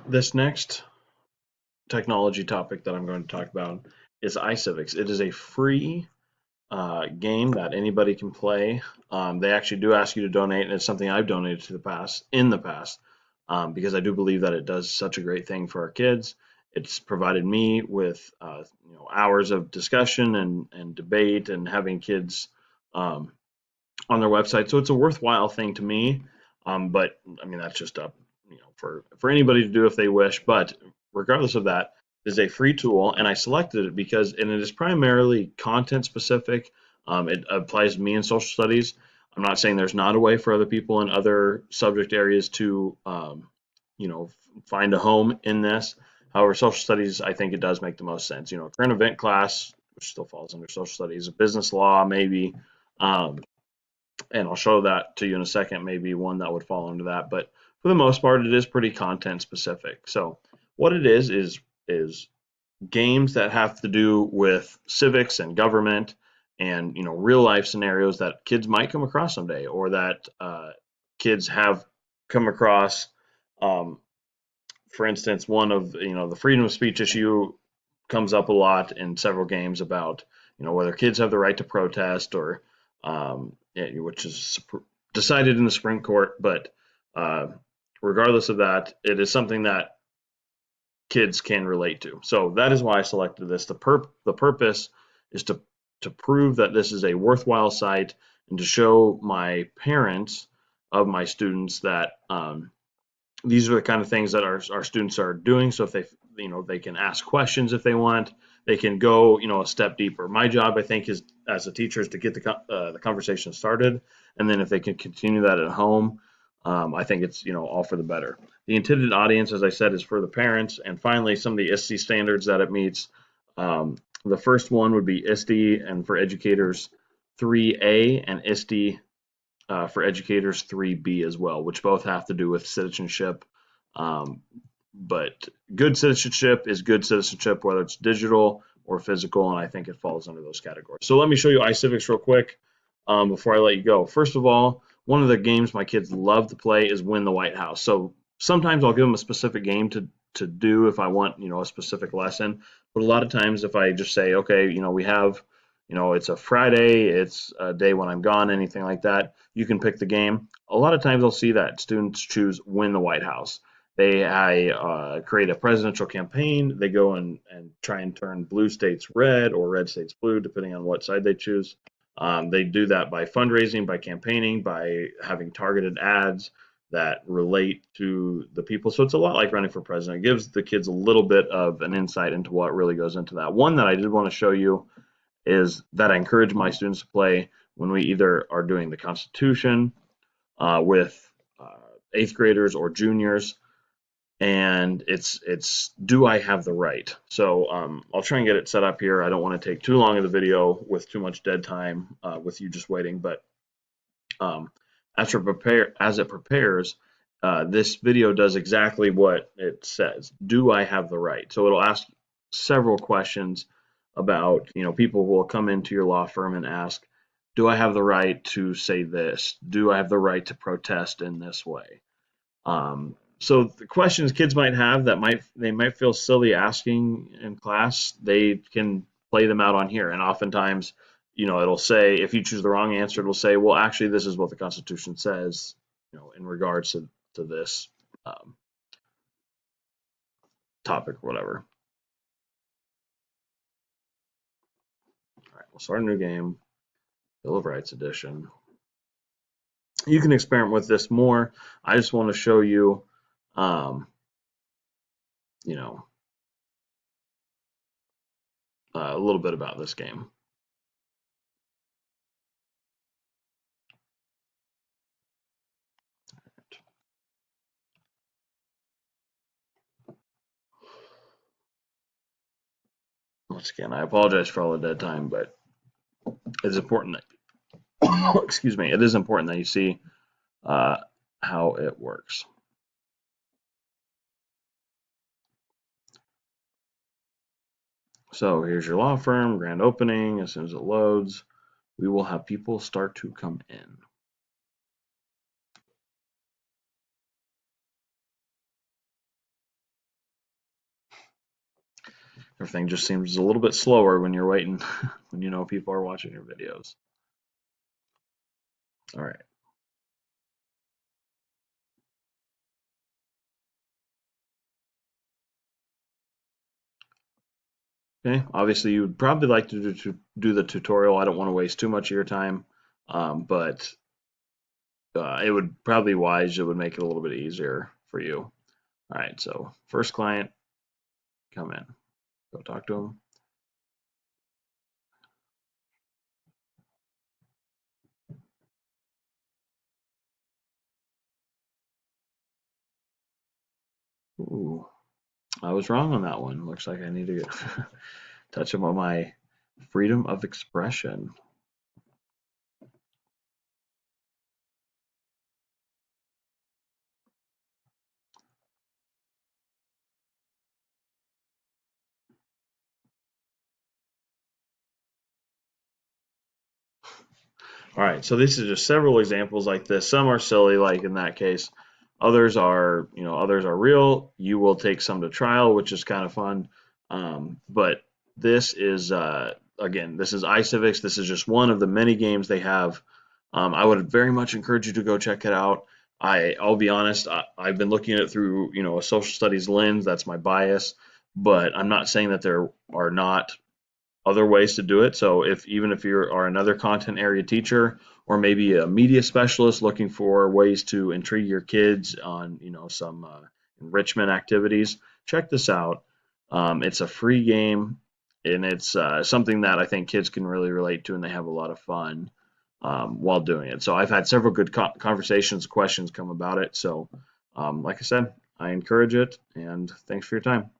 This next technology topic that I'm going to talk about is iCivics. It is a free game that anybody can play. They actually do ask you to donate, and it's something I've donated to the past, because I do believe that it does such a great thing for our kids. It's provided me with hours of discussion and debate and having kids um, on their website. So it's a worthwhile thing to me. But I mean that's just up for anybody to do if they wish. But regardless of that, it is a free tool, and I selected it because and it is primarily content specific. It applies to me in social studies. I'm not saying there's not a way for other people in other subject areas to you know find a home in this. However, social studies, I think it does make the most sense. Current event class, which still falls under social studies, business law, maybe. Um, and I'll show that to you in a second, maybe one that would fall under that. But for the most part, it is pretty content specific. So what it is games that have to do with civics and government and real life scenarios that kids might come across someday, or that kids have come across. Um, for instance, one of the freedom of speech issue comes up a lot in several games about whether kids have the right to protest or which is decided in the Supreme Court. But uh, regardless of that, it is something that kids can relate to. So that is why I selected this. The purpose is to prove that this is a worthwhile site and to show my parents of my students that these are the kind of things that our students are doing. So if they can ask questions if they want, they can go a step deeper. My job, I think, is as a teacher is to get the conversation started, and then if they can continue that at home, I think it's all for the better. The intended audience, as I said, is for the parents, and finally some of the ISTE standards that it meets. The first one would be ISTE and for educators 3A, and ISTE for educators 3B as well, which both have to do with citizenship. Um, but good citizenship is good citizenship, whether it's digital or physical, and I think it falls under those categories. So let me show you iCivics real quick before I let you go. First of all, one of the games my kids love to play is Win the White House. So sometimes I'll give them a specific game to do if I want a specific lesson. But a lot of times if I just say, okay, we have it's a Friday, it's a day when I'm gone, anything like that, you can pick the game. A lot of times I'll see that students choose Win the White House. I create a presidential campaign. They go and try and turn blue states red or red states blue, depending on what side they choose. They do that by fundraising, by campaigning, by having targeted ads that relate to the people. So it's a lot like running for president. It gives the kids a little bit of an insight into what really goes into that. One that I did want to show you is that I encourage my students to play when we either are doing the Constitution with eighth graders or juniors, and it's do I have the right? So I'll try and get it set up here. I don't want to take too long of the video with too much dead time with you just waiting, but um, as it prepares, this video does exactly what it says. Do I have the right? So it'll ask several questions about, people will come into your law firm and ask, do I have the right to say this? Do I have the right to protest in this way? So the questions kids might have that they might feel silly asking in class, they can play them out on here. And oftentimes, it'll say if you choose the wrong answer, it'll say, well, actually, this is what the Constitution says, in regards to this um, topic or whatever. All right, we'll start a new game, Bill of Rights edition. You can experiment with this more. I just want to show you, you know, a little bit about this game. Once again, I apologize for all the dead time, but it is important that excuse me, it is important that you see uh, how it works. So here's your law firm, grand opening. As soon as it loads, we will have people start to come in. Everything just seems a little bit slower when you're waiting, when you know people are watching your videos. All right. Okay. Obviously, you would probably like to do the tutorial. I don't want to waste too much of your time, but it would probably be wise. It would make it a little bit easier for you. All right. So first client, come in. Go talk to them. Ooh, I was wrong on that one. Looks like I need to touch them on my freedom of expression. All right, so these are just several examples like this. Some are silly, like in that case. Others are real. You will take some to trial, which is kind of fun. But this is again, this is iCivics. This is just one of the many games they have. I would very much encourage you to go check it out. I'll be honest, I've been looking at it through, a social studies lens. That's my bias, but I'm not saying that there are not other ways to do it. So even if you are another content area teacher or maybe a media specialist looking for ways to intrigue your kids on some enrichment activities, check this out. It's a free game and it's something that I think kids can really relate to and they have a lot of fun while doing it. So I've had several good conversations, questions come about it. So like I said, I encourage it and thanks for your time.